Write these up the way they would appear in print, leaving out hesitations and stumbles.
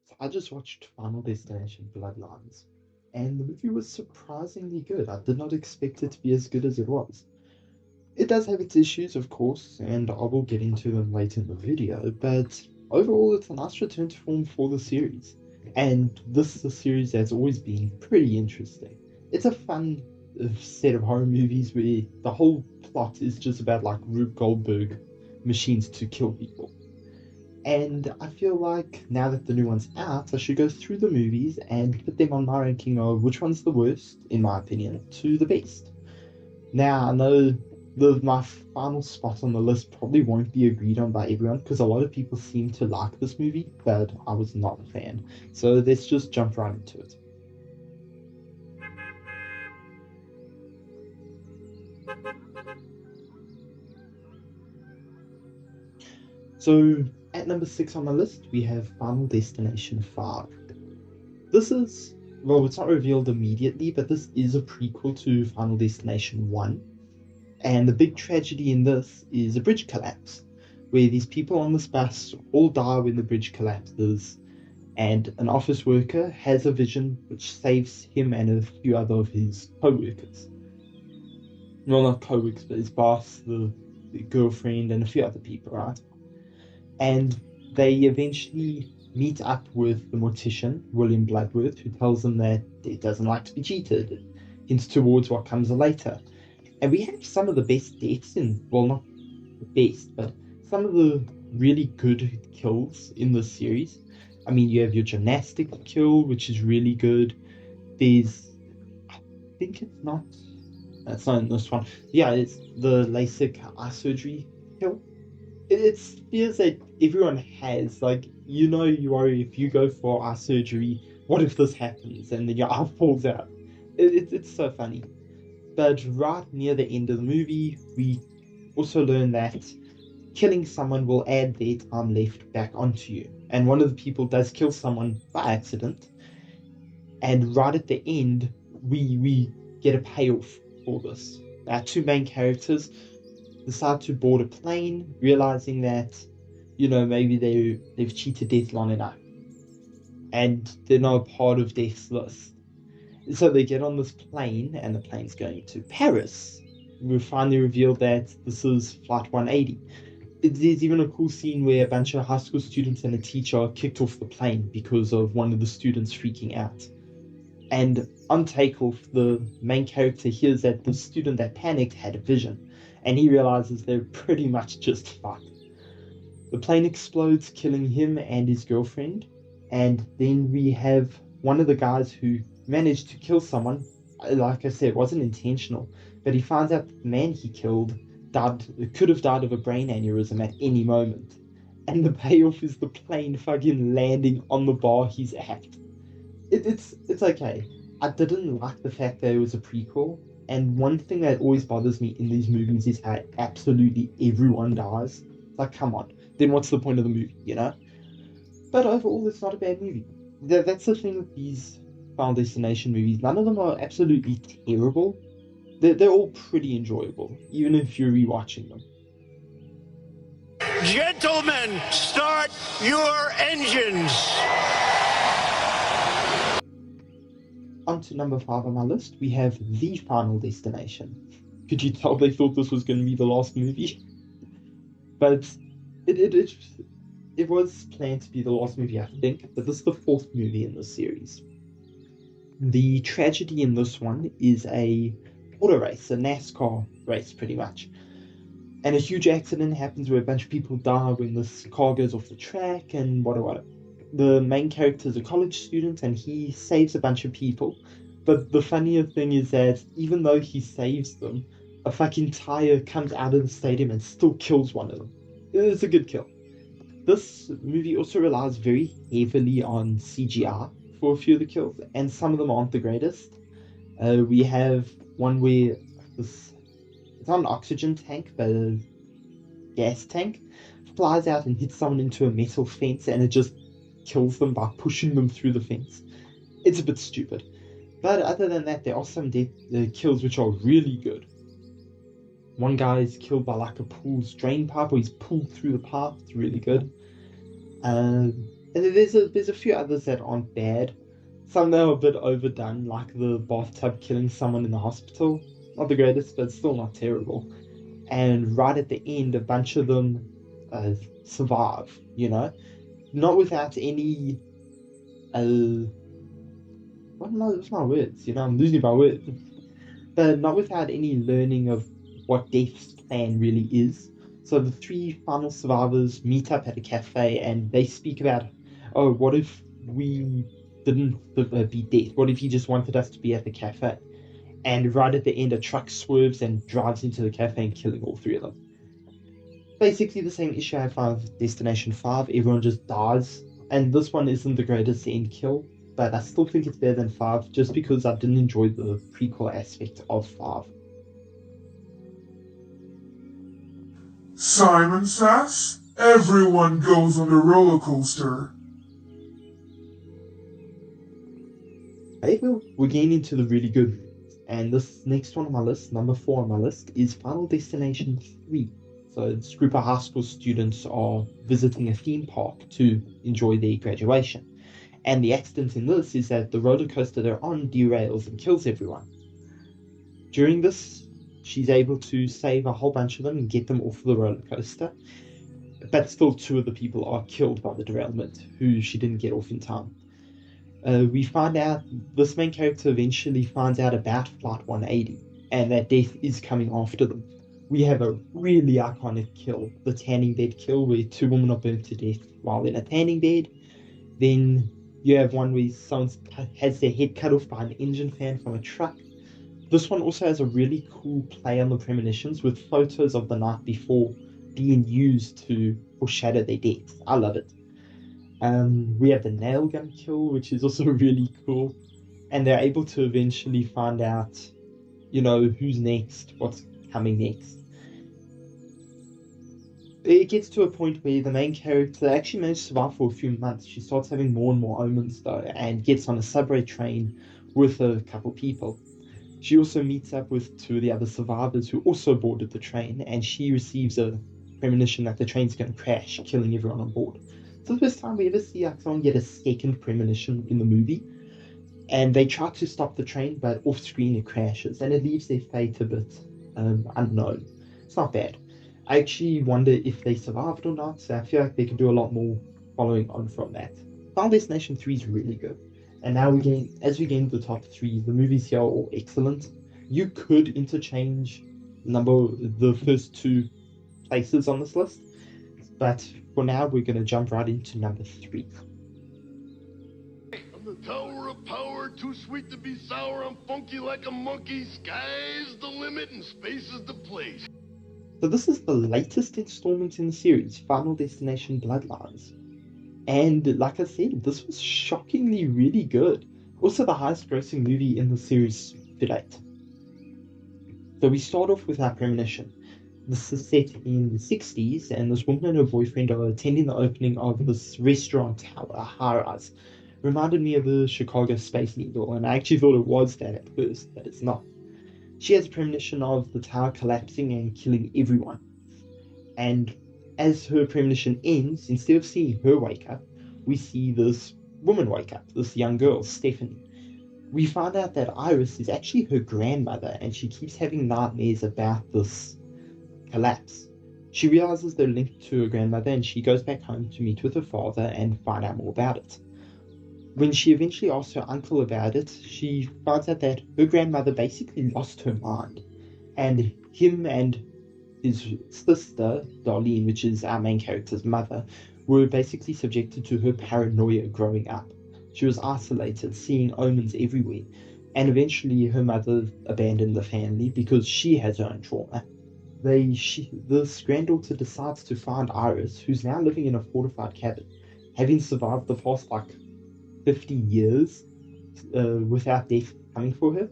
So I just watched Final Destination Bloodlines, and the movie was surprisingly good. I did not expect it to be as good as it was. It does have its issues, of course, and I will get into them later in the video, but overall, it's a nice return to form for the series. And this is a series that's always been pretty interesting. It's a fun set of horror movies where the whole plot is just about like Rube Goldberg machines to kill people. And I feel like now that the new one's out, I should go through the movies and put them on my ranking of which one's the worst, in my opinion, to the best. Now, I know my final spot on the list probably won't be agreed on by everyone because a lot of people seem to like this movie, but I was not a fan. So let's just jump right into it. So at number 6 on my list, we have Final Destination 5. This is, well, it's not revealed immediately, but this is a prequel to Final Destination 1. And the big tragedy in this is a bridge collapse, where these people on this bus all die when the bridge collapses, and an office worker has a vision which saves him and a few other of his co-workers. Well, not co-workers, but his boss, the girlfriend, and a few other people, right? And they eventually meet up with the mortician, William Bloodworth, who tells them that he doesn't like to be cheated. It hints towards what comes later. And we have some of the best deaths in, well, not the best, but some of the really good kills in this series. I mean, you have your gymnastic kill, which is really good. There's, I think that's not in this one. Yeah, it's the LASIK eye surgery kill. It feels that everyone has, like, you worry if you go for eye surgery, what if this happens? And then your eye falls out. It's so funny. But right near the end of the movie, we also learn that killing someone will add their time left back onto you. And one of the people does kill someone by accident. And right at the end, we get a payoff for this. Our two main characters decide to board a plane, realizing that, maybe they've cheated death long enough. And they're not a part of death's list. So they get on this plane, and the plane's going to Paris. We finally revealed that this is Flight 180. There's even a cool scene where a bunch of high school students and a teacher are kicked off the plane because of one of the students freaking out. And on takeoff, the main character hears that the student that panicked had a vision, and he realizes they're pretty much just fucked. The plane explodes, killing him and his girlfriend, and then we have one of the guys who managed to kill someone. Like I said, it wasn't intentional, but he finds out that the man he killed could have died of a brain aneurysm at any moment. And the payoff is the plane fucking landing on the bar he's at. It's okay. I didn't like the fact that it was a prequel, and one thing that always bothers me in these movies is how absolutely everyone dies. It's like, come on, then what's the point of the movie, you know? But overall, it's not a bad movie. That's the thing with these Final Destination movies. None of them are absolutely terrible. They're all pretty enjoyable, even if you're rewatching them. Gentlemen, start your engines. On to number 5 on my list, we have The Final Destination. Could you tell they thought this was going to be the last movie? But it was planned to be the last movie, I think, but this is the 4th movie in the series. The tragedy in this one is a auto race, a NASCAR race, pretty much. And a huge accident happens where a bunch of people die when this car goes off the track and what. The main character is a college student and he saves a bunch of people. But the funnier thing is that even though he saves them, a fucking tire comes out of the stadium and still kills one of them. It's a good kill. This movie also relies very heavily on CGI for a few of the kills, and some of them aren't the greatest. We have one where it's not an oxygen tank, but a gas tank flies out and hits someone into a metal fence, and it just kills them by pushing them through the fence. It's a bit stupid. But other than that, there are some kills which are really good. One guy is killed by like a pool's drain pipe, or he's pulled through the pipe. It's really good. And then there's a few others that aren't bad. Some that are a bit overdone, like the bathtub killing someone in the hospital. Not the greatest, but still not terrible. And right at the end, a bunch of them survive. Not without any what's my words? I'm losing my words. But not without any learning of what Death's plan really is. So the three final survivors meet up at a cafe and they speak about, oh, what if we didn't be Death? What if he just wanted us to be at the cafe? And right at the end, a truck swerves and drives into the cafe and killing all three of them. Basically, the same issue I found with Destination 5. Everyone just dies. And this one isn't the greatest end kill, but I still think it's better than 5 just because I didn't enjoy the prequel aspect of 5. Simon Says, everyone goes on the roller coaster. However, we're getting into the really good movies. And this next one on my list, number 4 on my list, is Final Destination 3. So this group of high school students are visiting a theme park to enjoy their graduation. And the accident in this is that the roller coaster they're on derails and kills everyone. During this, she's able to save a whole bunch of them and get them off the roller coaster. But still, 2 of the people are killed by the derailment, who she didn't get off in time. We find out this main character eventually finds out about Flight 180 and that Death is coming after them. We have a really iconic kill, the tanning bed kill, where 2 women are burnt to death while in a tanning bed. Then you have one where someone has their head cut off by an engine fan from a truck. This one also has a really cool play on the premonitions with photos of the night before being used to foreshadow their deaths. I love it. We have the nail gun kill, which is also really cool. And they're able to eventually find out, who's next, what's coming next. It gets to a point where the main character actually managed to survive for a few months. She starts having more and more omens, though, and gets on a subway train with a couple people. She also meets up with 2 of the other survivors who also boarded the train, and she receives a premonition that the train's going to crash, killing everyone on board. It's the first time we ever see someone get a second premonition in the movie, and they try to stop the train, but off screen it crashes, and it leaves their fate a bit unknown. It's not bad. I actually wonder if they survived or not, so I feel like they could do a lot more following on from that. Final Destination 3 is really good. And now as we get into the top 3, the movies here are all excellent. You could interchange the first 2 places on this list, but for now we're going to jump right into number 3. I'm the tower of power, too sweet to be sour. I'm funky like a monkey. Sky's the limit and space is the place. So this is the latest installment in the series, Final Destination Bloodlines. And like I said, this was shockingly really good. Also the highest grossing movie in the series to date. So we start off with our premonition. This is set in the 60s, and this woman and her boyfriend are attending the opening of this restaurant tower, a high-rise. Reminded me of the Chicago Space Needle, and I actually thought it was that at first, but it's not. She has a premonition of the tower collapsing and killing everyone. And as her premonition ends, instead of seeing her wake up, we see this woman wake up, this young girl, Stephanie. We find out that Iris is actually her grandmother, and she keeps having nightmares about this collapse. She realizes they're linked to her grandmother, and she goes back home to meet with her father and find out more about it. When she eventually asks her uncle about it, she finds out that her grandmother basically lost her mind, and him and his sister, Darlene, which is our main character's mother, were basically subjected to her paranoia growing up. She was isolated, seeing omens everywhere, and eventually her mother abandoned the family because she has her own trauma. This granddaughter decides to find Iris, who's now living in a fortified cabin, having survived the past 50 years without death coming for her.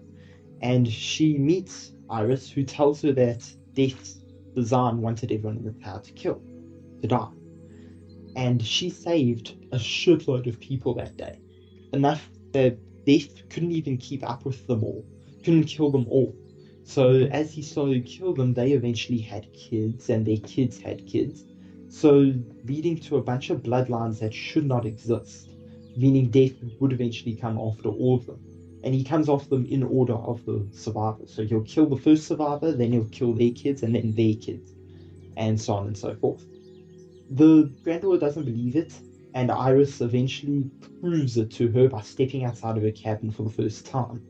And she meets Iris, who tells her that Death's design wanted everyone in the tower to die. And she saved a shitload of people that day. Enough that Death couldn't even keep up with them all, couldn't kill them all. So as he started to kill them, they eventually had kids, and their kids had kids. So leading to a bunch of bloodlines that should not exist, meaning death would eventually come after all of them. And he comes after them in order of the survivors. So he'll kill the first survivor, then he'll kill their kids, and then their kids, and so on and so forth. The granddaughter doesn't believe it, and Iris eventually proves it to her by stepping outside of her cabin for the first time.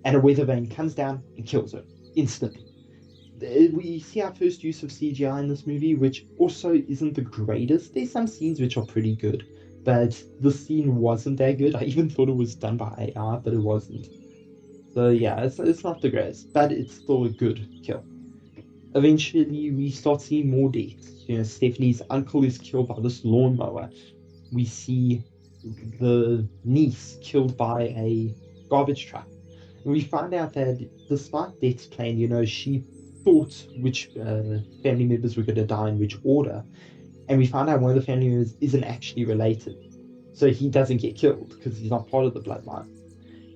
And a weather vane comes down and kills her instantly. We see our first use of CGI in this movie, which also isn't the greatest. There's some scenes which are pretty good, but the scene wasn't that good. I even thought it was done by AI, but it wasn't. So yeah, it's not the greatest, but it's still a good kill. Eventually, we start seeing more deaths. Stephanie's uncle is killed by this lawnmower. We see the niece killed by a garbage truck. And we find out that despite Death's plan, she thought which family members were going to die in which order. And we find out one of the family members isn't actually related. So he doesn't get killed because he's not part of the bloodline.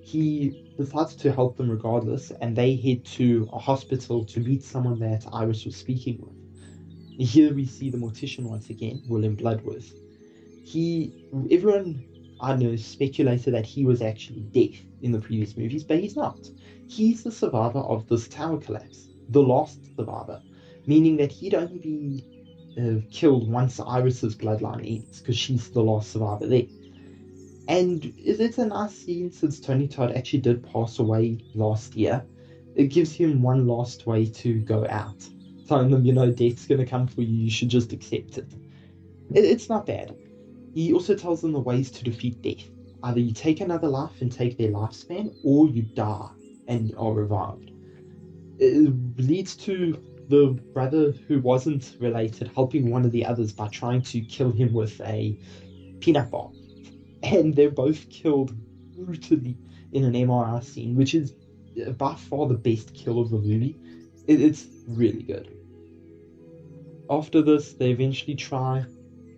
He decides to help them regardless, and they head to a hospital to meet someone that Iris was speaking with. Here we see the mortician once again, William Bloodworth. Everyone, I know, speculated that he was actually deaf in the previous movies, but he's not. He's the survivor of this tower collapse, the last survivor, meaning that he'd only be killed once Iris's bloodline ends, because she's the last survivor there. And it's a nice scene since Tony Todd actually did pass away last year. It gives him one last way to go out, telling them, death's going to come for you, you should just accept it. It's not bad. He also tells them the ways to defeat death. Either you take another life and take their lifespan, or you die and are revived. It leads to the brother who wasn't related helping one of the others by trying to kill him with a peanut bomb. And they're both killed brutally in an MRI scene, which is by far the best kill of the movie. It's really good. After this, they eventually try.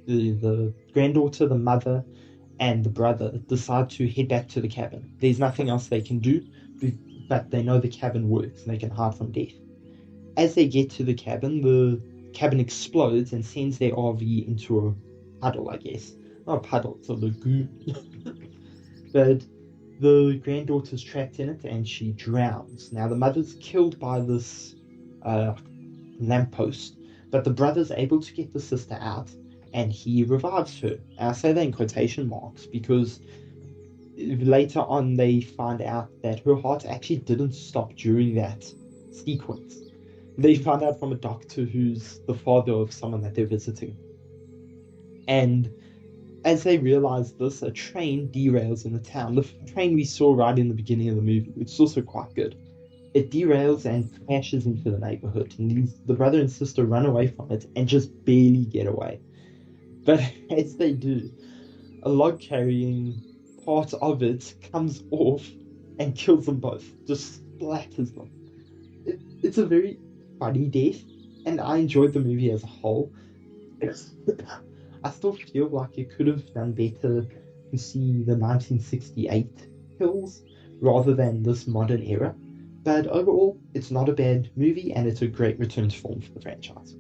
The granddaughter, the mother, and the brother decide to head back to the cabin. There's nothing else they can do, but they know the cabin works and they can hide from death. As they get to the cabin explodes and sends their RV into a puddle, I guess. Not a puddle, it's a lagoon. But the granddaughter's trapped in it and she drowns. Now, the mother's killed by this lamppost, but the brother's able to get the sister out and he revives her. And I say that in quotation marks because later on they find out that her heart actually didn't stop during that sequence. They find out from a doctor who's the father of someone that they're visiting. And as they realize this, a train derails in the town. The train we saw right in the beginning of the movie, which is also quite good. It derails and crashes into the neighborhood, and the brother and sister run away from it and just barely get away. But as they do, a log carrying part of it comes off and kills them both, just splatters them. It's a very funny death, and I enjoyed the movie as a whole. I still feel like it could have done better to see the 1968 kills rather than this modern era. But overall, it's not a bad movie and it's a great return to form for the franchise.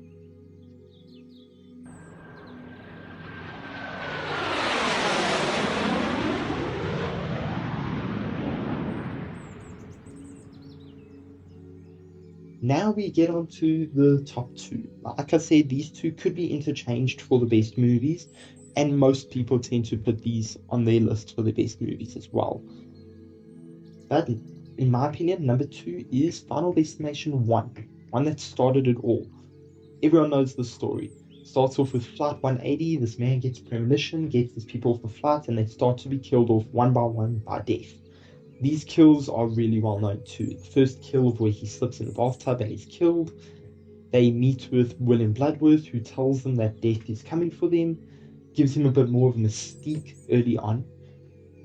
Now we get on to the top two. Like I said, these two could be interchanged for the best movies, and most people tend to put these on their list for the best movies as well. But in my opinion, number two is Final Destination 1, one that started it all. Everyone knows the story. Starts off with Flight 180, this man gets premonition, gets these people off the flight, and they start to be killed off one by death. These kills are really well known too. The first kill of where he slips in the bathtub and he's killed. They meet with William Bloodworth, who tells them that death is coming for them, gives him a bit more of a mystique early on,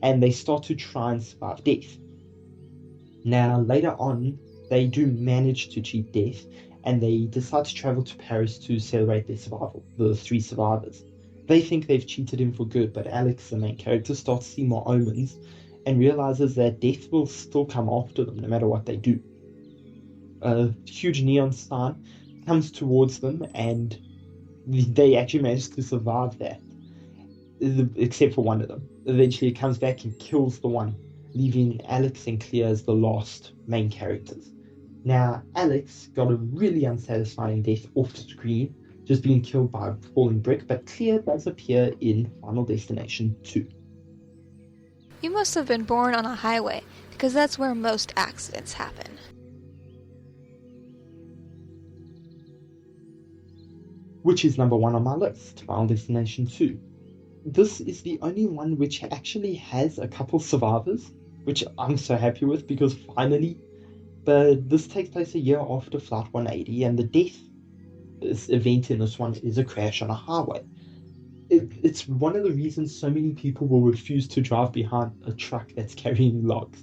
and they start to try and survive death. Now, later on, they do manage to cheat death, and they decide to travel to Paris to celebrate their survival, the three survivors. They think they've cheated him for good, but Alex, the main character, starts to see more omens, and realizes that death will still come after them no matter what they do. A huge neon sign comes towards them, and they actually managed to survive that, except for one of them. Eventually, it comes back and kills the one, leaving Alex and Clea as the last main characters. Now, Alex got a really unsatisfying death off screen, just being killed by a falling brick, but Clea does appear in Final Destination 2. You must have been born on a highway, because that's where most accidents happen. Which is number 1 on my list, Final Destination 2. This is the only one which actually has a couple survivors, which I'm so happy with because finally, but this takes place a year after Flight 180, and the death event in this one is a crash on a highway. It's one of the reasons so many people will refuse to drive behind a truck that's carrying logs.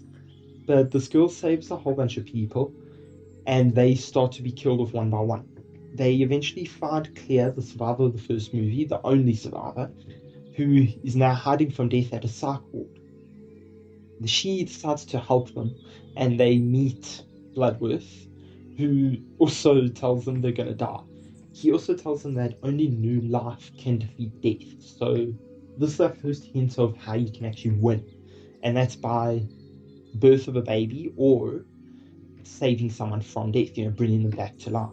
But this girl saves a whole bunch of people, and they start to be killed off one by one. They eventually find Claire, the survivor of the first movie, the only survivor, who is now hiding from death at a psych ward. She decides to help them, and they meet Bloodworth, who also tells them they're going to die. He also tells them that only new life can defeat death. So this is the first hint of how you can actually win, and that's by birth of a baby or saving someone from death, bringing them back to life.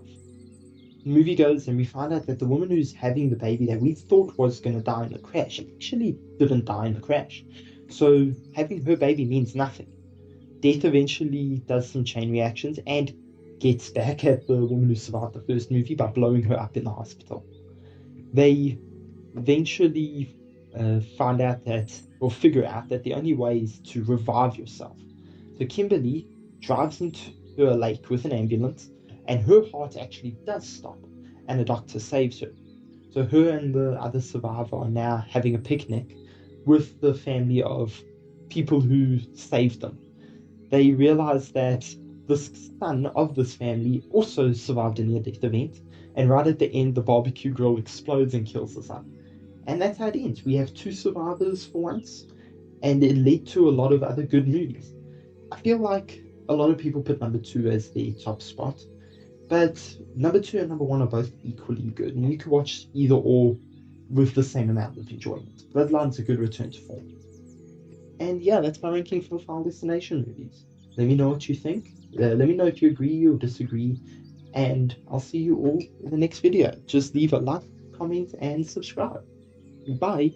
The movie goes and we find out that the woman who's having the baby that we thought was going to die in the crash actually didn't die in the crash. So having her baby means nothing. Death eventually does some chain reactions and gets back at the woman who survived the first movie by blowing her up in the hospital. They eventually figure out that the only way is to revive yourself. So Kimberly drives into a lake with an ambulance, and her heart actually does stop, and the doctor saves her. So her and the other survivor are now having a picnic with the family of people who saved them. They realize that the son of this family also survived a near-death event, and right at the end, the barbecue grill explodes and kills the son. And that's how it ends. We have 2 survivors for once, and it led to a lot of other good movies. I feel like a lot of people put number 2 as the top spot, but number 2 and number 1 are both equally good, and you can watch either or with the same amount of enjoyment. Bloodlines a good return to form. And yeah, that's my ranking for the Final Destination movies. Let me know what you think. Let me know if you agree or disagree, and I'll see you all in the next video. Just leave a like, comment, and subscribe. Bye.